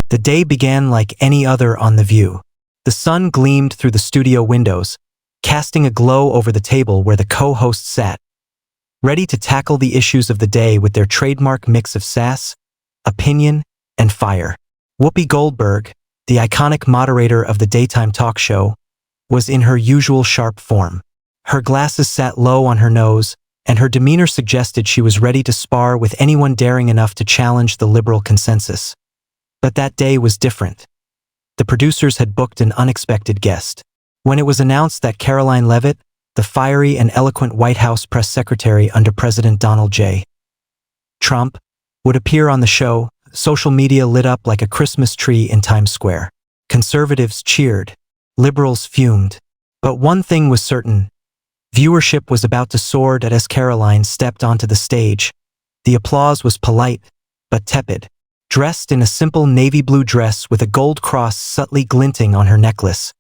The day began like any other on The View. The sun gleamed through the studio windows, casting a glow over the table where the co-hosts sat, ready to tackle the issues of the day with their trademark mix of sass, opinion, and fire. Whoopi Goldberg, the iconic moderator of the daytime talk show, was in her usual sharp form. Her glasses sat low on her nose, and her demeanor suggested she was ready to spar with anyone daring enough to challenge the liberal consensus. But that day was different. The producers had booked an unexpected guest. When it was announced that Karoline Leavitt, the fiery and eloquent White House press secretary under President Donald J. Trump, would appear on the show, social media lit up like a Christmas tree in Times Square. Conservatives cheered. Liberals fumed. But one thing was certain. Viewership was about to soar as Karoline stepped onto the stage. The applause was polite, but tepid. Dressed in a simple navy blue dress with a gold cross subtly glinting on her necklace,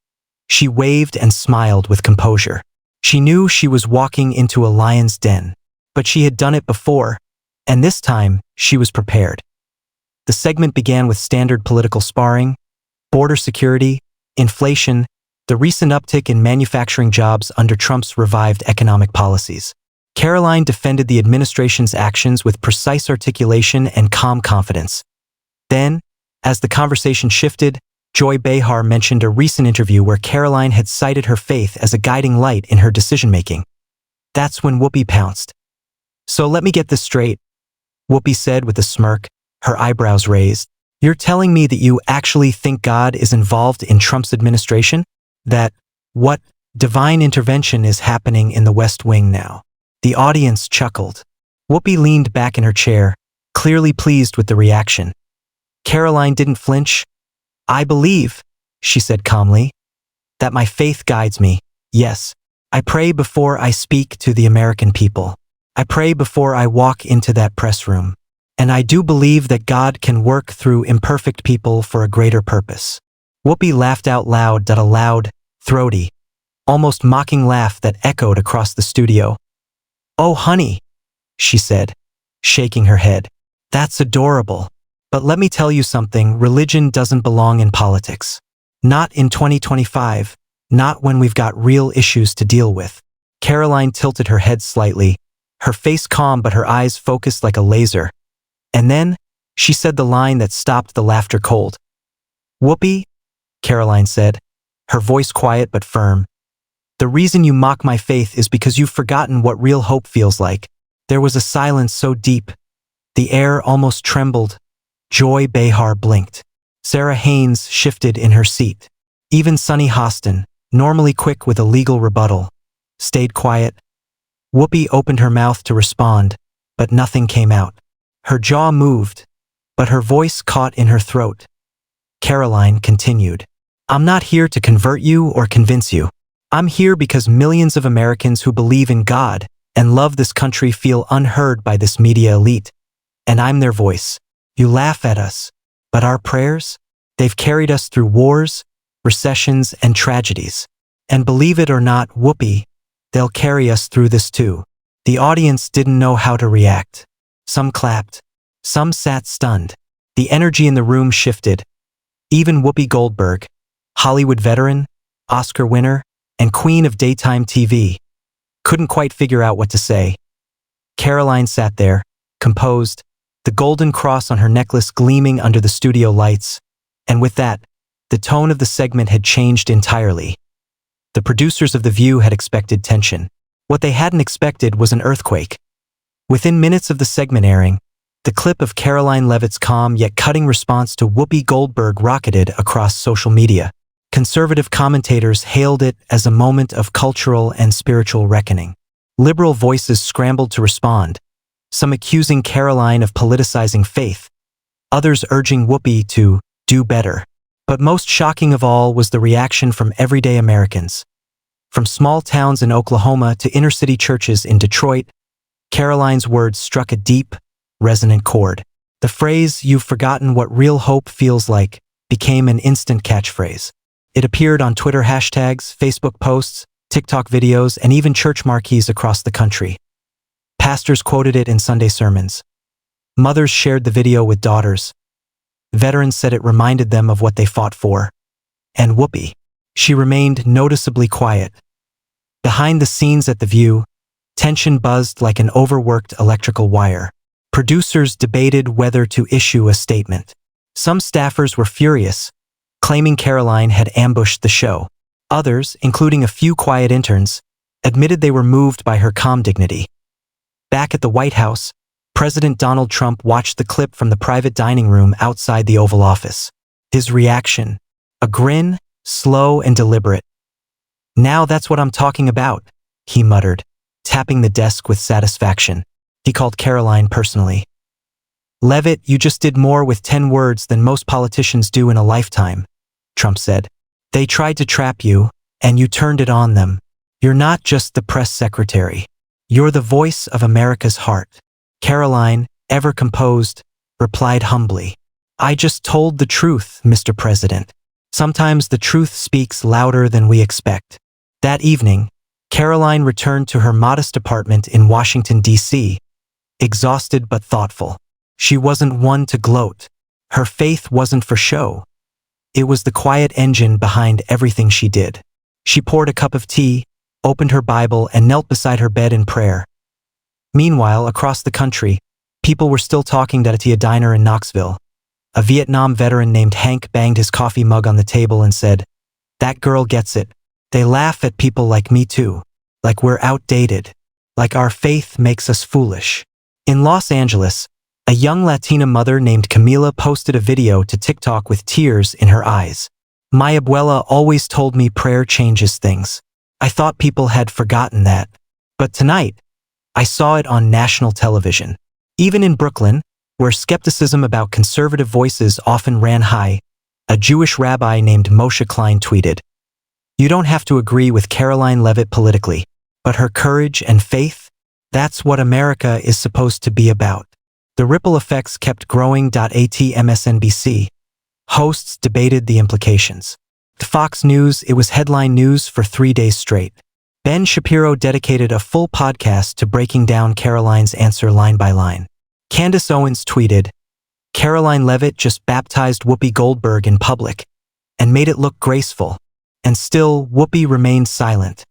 she waved and smiled with composure. She knew she was walking into a lion's den, but she had done it before, and this time she was prepared. The segment began with standard political sparring, border security, inflation, the recent uptick in manufacturing jobs under Trump's revived economic policies. Karoline defended the administration's actions with precise articulation and calm confidence. Then, as the conversation shifted, Joy Behar mentioned a recent interview where Karoline had cited her faith as a guiding light in her decision-making. That's when Whoopi pounced. "So let me get this straight," Whoopi said with a smirk, her eyebrows raised. "You're telling me that you actually think God is involved in Trump's administration? That what divine intervention is happening in the West Wing now?" The audience chuckled. Whoopi leaned back in her chair, clearly pleased with the reaction. Karoline didn't flinch. "I believe," she said calmly, "that my faith guides me. Yes, I pray before I speak to the American people. I pray before I walk into that press room. And I do believe that God can work through imperfect people for a greater purpose." Whoopi laughed out loud, a loud, throaty, almost mocking laugh that echoed across the studio. "Oh, honey," she said, shaking her head. "That's adorable. But let me tell you something, religion doesn't belong in politics. Not in 2025, not when we've got real issues to deal with." Karoline tilted her head slightly, her face calm but her eyes focused like a laser. And then, she said the line that stopped the laughter cold. "Whoopi," Karoline said, her voice quiet but firm, "the reason you mock my faith is because you've forgotten what real hope feels like." There was a silence so deep. The air almost trembled. Joy Behar blinked. Sarah Haynes shifted in her seat. Even Sunny Hostin, normally quick with a legal rebuttal, stayed quiet. Whoopi opened her mouth to respond, but nothing came out. Her jaw moved, but her voice caught in her throat. Karoline continued, "I'm not here to convert you or convince you. I'm here because millions of Americans who believe in God and love this country feel unheard by this media elite, and I'm their voice. You laugh at us, but our prayers? They've carried us through wars, recessions, and tragedies. And believe it or not, Whoopi, they'll carry us through this too." The audience didn't know how to react. Some clapped. Some sat stunned. The energy in the room shifted. Even Whoopi Goldberg, Hollywood veteran, Oscar winner, and queen of daytime TV, couldn't quite figure out what to say. Karoline sat there, composed, the golden cross on her necklace gleaming under the studio lights, and with that, the tone of the segment had changed entirely. The producers of The View had expected tension. What they hadn't expected was an earthquake. Within minutes of the segment airing, the clip of Karoline Leavitt's calm yet cutting response to Whoopi Goldberg rocketed across social media. Conservative commentators hailed it as a moment of cultural and spiritual reckoning. Liberal voices scrambled to respond, some accusing Karoline of politicizing faith, others urging Whoopi to do better. But most shocking of all was the reaction from everyday Americans. From small towns in Oklahoma to inner-city churches in Detroit, Karoline's words struck a deep, resonant chord. The phrase, "You've forgotten what real hope feels like," became an instant catchphrase. It appeared on Twitter hashtags, Facebook posts, TikTok videos, and even church marquees across the country. Pastors quoted it in Sunday sermons. Mothers shared the video with daughters. Veterans said it reminded them of what they fought for. And Whoopi. She remained noticeably quiet. Behind the scenes at The View, tension buzzed like an overworked electrical wire. Producers debated whether to issue a statement. Some staffers were furious, claiming Karoline had ambushed the show. Others, including a few quiet interns, admitted they were moved by her calm dignity. Back at the White House, President Donald Trump watched the clip from the private dining room outside the Oval Office. His reaction, a grin, slow and deliberate. "Now that's what I'm talking about," he muttered, tapping the desk with satisfaction. He called Karoline personally. "Leavitt, you just did more with 10 words than most politicians do in a lifetime," Trump said. "They tried to trap you, and you turned it on them. You're not just the press secretary. You're the voice of America's heart." Karoline, ever composed, replied humbly, "I just told the truth, Mr. President. Sometimes the truth speaks louder than we expect." That evening, Karoline returned to her modest apartment in Washington, D.C., exhausted but thoughtful. She wasn't one to gloat. Her faith wasn't for show. It was the quiet engine behind everything she did. She poured a cup of tea, opened her Bible, and knelt beside her bed in prayer. Meanwhile, across the country, people were still talking at a diner in Knoxville. A Vietnam veteran named Hank banged his coffee mug on the table and said, "That girl gets it. They laugh at people like me too. Like we're outdated. Like our faith makes us foolish." In Los Angeles, a young Latina mother named Camila posted a video to TikTok with tears in her eyes. "My abuela always told me prayer changes things. I thought people had forgotten that. But tonight, I saw it on national television." Even in Brooklyn, where skepticism about conservative voices often ran high, a Jewish rabbi named Moshe Klein tweeted, "You don't have to agree with Karoline Leavitt politically, but her courage and faith, that's what America is supposed to be about." The ripple effects kept growing. At MSNBC, hosts debated the implications. At Fox News, it was headline news for 3 days straight. Ben Shapiro dedicated a full podcast to breaking down Karoline's answer line by line. Candace Owens tweeted, "Karoline Leavitt just baptized Whoopi Goldberg in public and made it look graceful, and still Whoopi remained silent."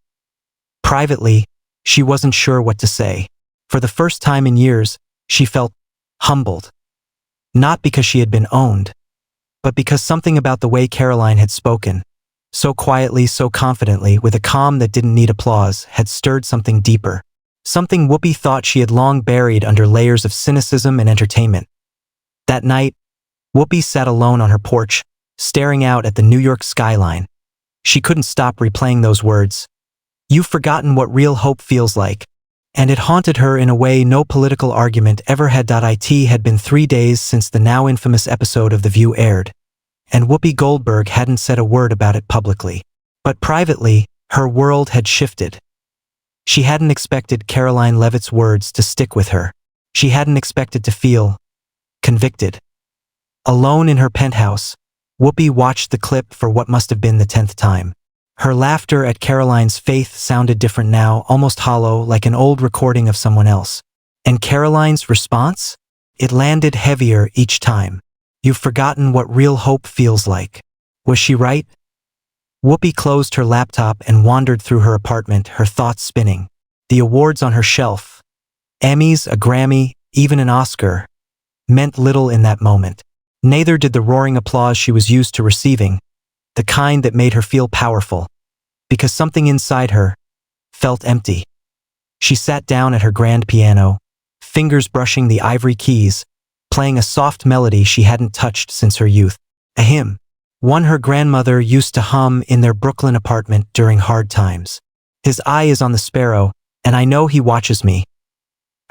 Privately, she wasn't sure what to say. For the first time in years, she felt humbled. Not because she had been owned, but because something about the way Karoline had spoken, so quietly, so confidently, with a calm that didn't need applause, had stirred something deeper. Something Whoopi thought she had long buried under layers of cynicism and entertainment. That night, Whoopi sat alone on her porch, staring out at the New York skyline. She couldn't stop replaying those words. "You've forgotten what real hope feels like." And it haunted her in a way no political argument ever had. It had been 3 days since the now infamous episode of The View aired, and Whoopi Goldberg hadn't said a word about it publicly. But privately, her world had shifted. She hadn't expected Karoline Leavitt's words to stick with her. She hadn't expected to feel convicted. Alone in her penthouse, Whoopi watched the clip for what must have been the 10th time. Her laughter at Karoline's faith sounded different now, almost hollow, like an old recording of someone else. And Karoline's response? It landed heavier each time. "You've forgotten what real hope feels like." Was she right? Whoopi closed her laptop and wandered through her apartment, her thoughts spinning. The awards on her shelf, Emmys, a Grammy, even an Oscar, meant little in that moment. Neither did the roaring applause she was used to receiving, the kind that made her feel powerful, because something inside her felt empty. She sat down at her grand piano, fingers brushing the ivory keys, playing a soft melody she hadn't touched since her youth. A hymn, one her grandmother used to hum in their Brooklyn apartment during hard times. "His eye is on the sparrow, and I know he watches me."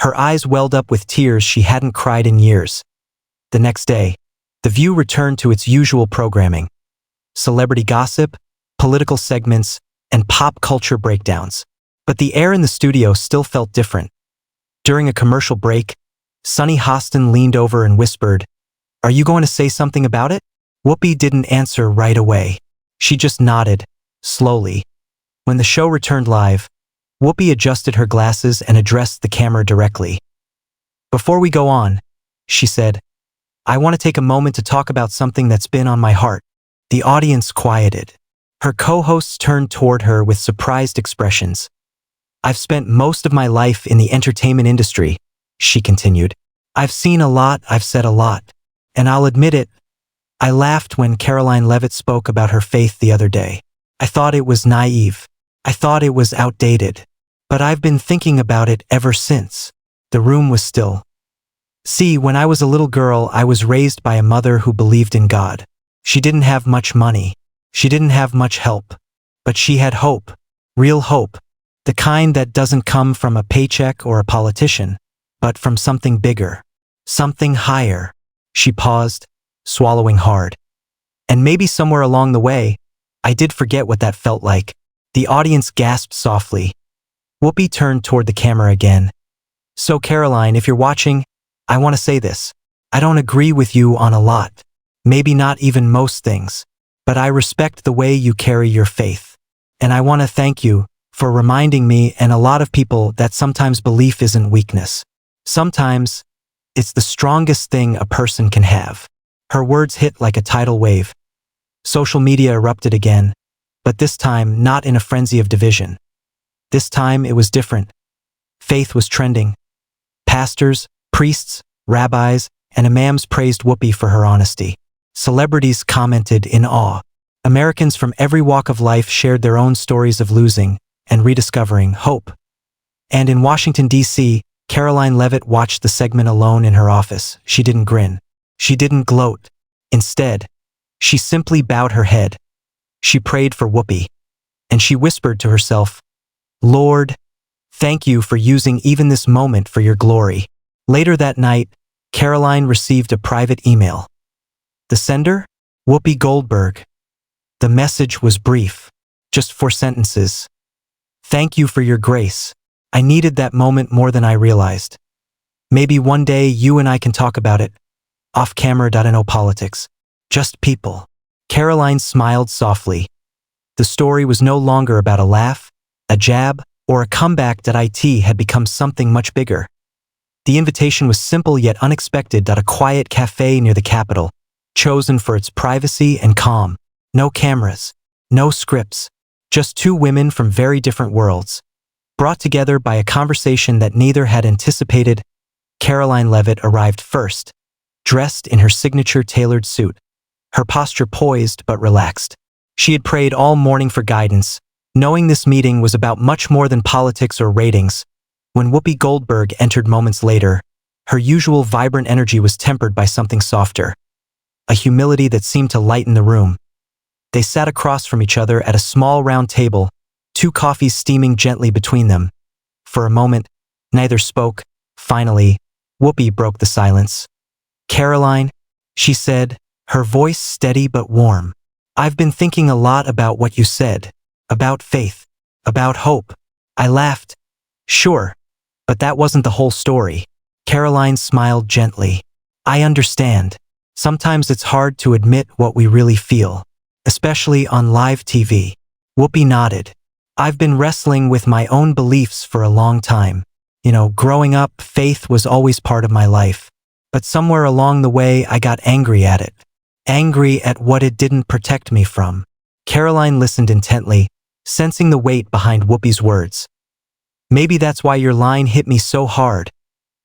Her eyes welled up with tears she hadn't cried in years. The next day, The View returned to its usual programming. Celebrity gossip, political segments, and pop culture breakdowns. But the air in the studio still felt different. During a commercial break, Sunny Hostin leaned over and whispered, "Are you going to say something about it?" Whoopi didn't answer right away. She just nodded, slowly. When the show returned live, Whoopi adjusted her glasses and addressed the camera directly. "Before we go on," she said, I want to take a moment to talk about something that's been on my heart. The audience quieted. Her co-hosts turned toward her with surprised expressions. I've spent most of my life in the entertainment industry, she continued. I've seen a lot, I've said a lot. And I'll admit it, I laughed when Karoline Leavitt spoke about her faith the other day. I thought it was naive. I thought it was outdated. But I've been thinking about it ever since. The room was still. See, when I was a little girl, I was raised by a mother who believed in God. She didn't have much money. She didn't have much help. But she had hope. Real hope. The kind that doesn't come from a paycheck or a politician, but from something bigger. Something higher. She paused, swallowing hard. And maybe somewhere along the way, I did forget what that felt like. The audience gasped softly. Whoopi turned toward the camera again. So Karoline, if you're watching, I want to say this. I don't agree with you on a lot. Maybe not even most things. But I respect the way you carry your faith. And I want to thank you for reminding me and a lot of people that sometimes belief isn't weakness. Sometimes, it's the strongest thing a person can have. Her words hit like a tidal wave. Social media erupted again, but this time not in a frenzy of division. This time it was different. Faith was trending. Pastors, priests, rabbis, and imams praised Whoopi for her honesty. Celebrities commented in awe. Americans from every walk of life shared their own stories of losing and rediscovering hope. And in Washington, D.C., Karoline Leavitt watched the segment alone in her office. She didn't grin. She didn't gloat. Instead, she simply bowed her head. She prayed for Whoopi. And she whispered to herself, Lord, thank you for using even this moment for your glory. Later that night, Karoline received a private email. The sender? Whoopi Goldberg. The message was brief. Just 4 sentences. Thank you for your grace. I needed that moment more than I realized. Maybe one day you and I can talk about it. Off camera. No politics. Just people. Karoline smiled softly. The story was no longer about a laugh, a jab, or a comeback. It had become something much bigger. The invitation was simple yet unexpected. A quiet cafe near the Capitol, chosen for its privacy and calm. No cameras, no scripts, just 2 women from very different worlds, brought together by a conversation that neither had anticipated. Karoline Leavitt arrived first, dressed in her signature tailored suit, her posture poised but relaxed. She had prayed all morning for guidance, knowing this meeting was about much more than politics or ratings. When Whoopi Goldberg entered moments later, her usual vibrant energy was tempered by something softer, a humility that seemed to lighten the room. They sat across from each other at a small round table, 2 coffees steaming gently between them. For a moment, neither spoke. Finally, Whoopi broke the silence. Karoline, she said, her voice steady but warm. I've been thinking a lot about what you said, about faith, about hope. I laughed. Sure, but that wasn't the whole story. Karoline smiled gently. I understand. Sometimes it's hard to admit what we really feel, especially on live TV. Whoopi nodded. I've been wrestling with my own beliefs for a long time. Growing up, faith was always part of my life. But somewhere along the way, I got angry at it. Angry at what it didn't protect me from. Karoline listened intently, sensing the weight behind Whoopi's words. Maybe that's why your line hit me so hard,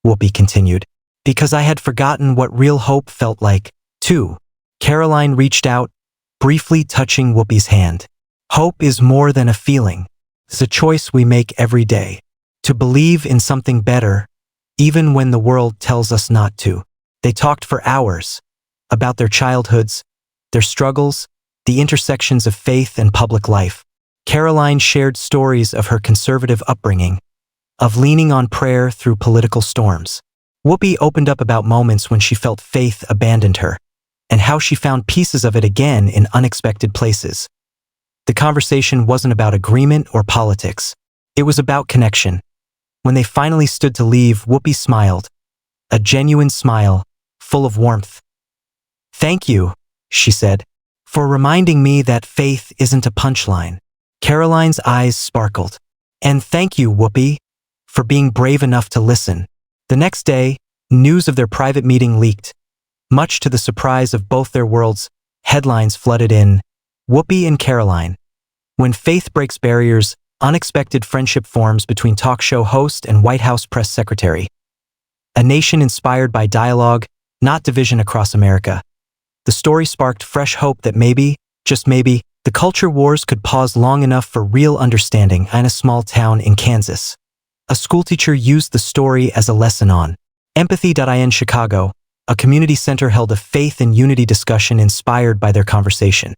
Whoopi continued. Because I had forgotten what real hope felt like, too. Karoline reached out, briefly touching Whoopi's hand. Hope is more than a feeling. It's a choice we make every day. To believe in something better, even when the world tells us not to. They talked for hours. About their childhoods, their struggles, the intersections of faith and public life. Karoline shared stories of her conservative upbringing, of leaning on prayer through political storms. Whoopi opened up about moments when she felt faith abandoned her, and how she found pieces of it again in unexpected places. The conversation wasn't about agreement or politics. It was about connection. When they finally stood to leave, Whoopi smiled, a genuine smile, full of warmth. Thank you, she said, for reminding me that faith isn't a punchline. Karoline's eyes sparkled. And thank you, Whoopi, for being brave enough to listen. The next day, news of their private meeting leaked. Much to the surprise of both their worlds, headlines flooded in. Whoopi and Karoline. When faith breaks barriers, unexpected friendship forms between talk show host and White House press secretary. A nation inspired by dialogue, not division across America. The story sparked fresh hope that maybe, just maybe, the culture wars could pause long enough for real understanding in a small town in Kansas. A schoolteacher used the story as a lesson on empathy. In Chicago, a community center held a faith and unity discussion inspired by their conversation.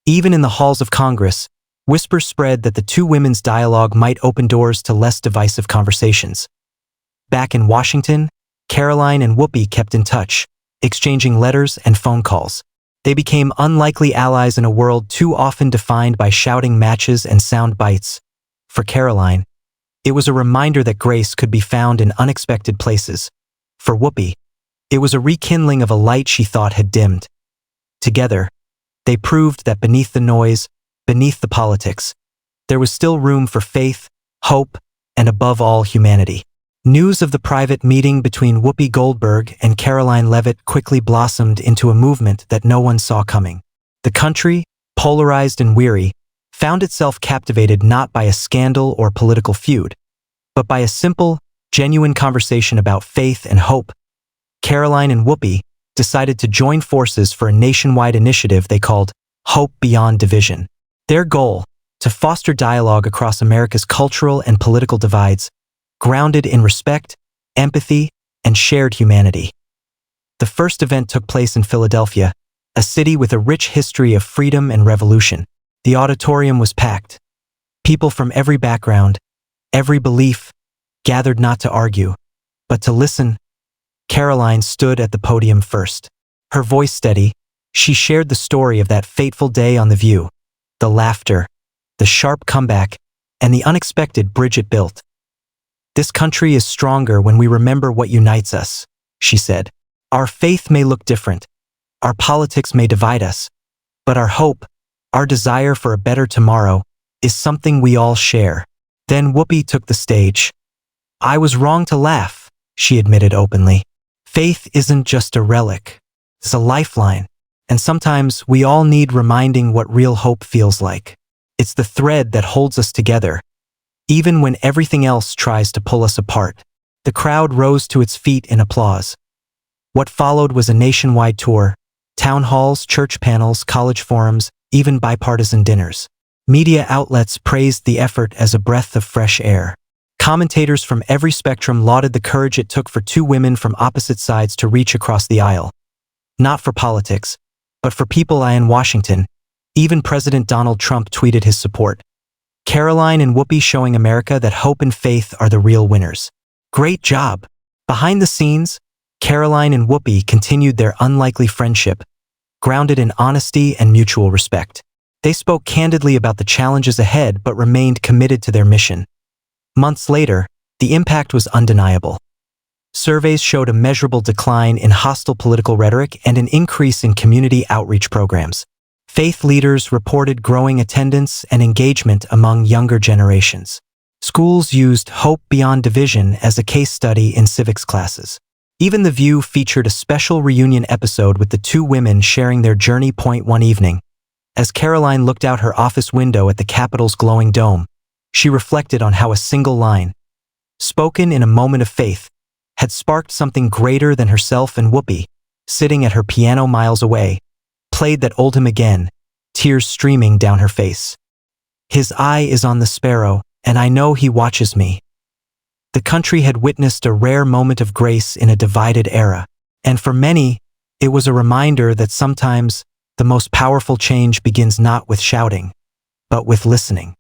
Even in the halls of Congress, whispers spread that the two women's dialogue might open doors to less divisive conversations. Back in Washington, Karoline and Whoopi kept in touch, exchanging letters and phone calls. They became unlikely allies in a world too often defined by shouting matches and sound bites. For Karoline, it was a reminder that grace could be found in unexpected places. For Whoopi, it was a rekindling of a light she thought had dimmed. Together, they proved that beneath the noise, beneath the politics, there was still room for faith, hope, and above all, humanity. News of the private meeting between Whoopi Goldberg and Karoline Leavitt quickly blossomed into a movement that no one saw coming. The country, polarized and weary, found itself captivated not by a scandal or political feud, but by a simple, genuine conversation about faith and hope. Karoline and Whoopi decided to join forces for a nationwide initiative they called Hope Beyond Division. Their goal, to foster dialogue across America's cultural and political divides, grounded in respect, empathy, and shared humanity. The first event took place in Philadelphia, a city with a rich history of freedom and revolution. The auditorium was packed. People from every background, every belief, gathered not to argue, but to listen. Karoline stood at the podium first. Her voice steady, she shared the story of that fateful day on The View, the laughter, the sharp comeback, and the unexpected bridge it built. "This country is stronger when we remember what unites us," she said. "Our faith may look different, our politics may divide us, but our hope, our desire for a better tomorrow, is something we all share." Then Whoopi took the stage. "I was wrong to laugh," she admitted openly. "Faith isn't just a relic, it's a lifeline, and sometimes we all need reminding what real hope feels like. It's the thread that holds us together, even when everything else tries to pull us apart." The crowd rose to its feet in applause. What followed was a nationwide tour, town halls, church panels, college forums, even bipartisan dinners. Media outlets praised the effort as a breath of fresh air. Commentators from every spectrum lauded the courage it took for two women from opposite sides to reach across the aisle. Not for politics, but for people in Washington. Even President Donald Trump tweeted his support. Karoline and Whoopi showing America that hope and faith are the real winners. Great job! Behind the scenes, Karoline and Whoopi continued their unlikely friendship, grounded in honesty and mutual respect. They spoke candidly about the challenges ahead but remained committed to their mission. Months later, the impact was undeniable. Surveys showed a measurable decline in hostile political rhetoric and an increase in community outreach programs. Faith leaders reported growing attendance and engagement among younger generations. Schools used Hope Beyond Division as a case study in civics classes. Even The View featured a special reunion episode with the two women sharing their journey. One evening, as Karoline looked out her office window at the Capitol's glowing dome, she reflected on how a single line, spoken in a moment of faith, had sparked something greater than herself. And Whoopi, sitting at her piano miles away, played that old hymn again, tears streaming down her face. "His eye is on the sparrow, and I know he watches me." The country had witnessed a rare moment of grace in a divided era, and for many, it was a reminder that sometimes the most powerful change begins not with shouting, but with listening.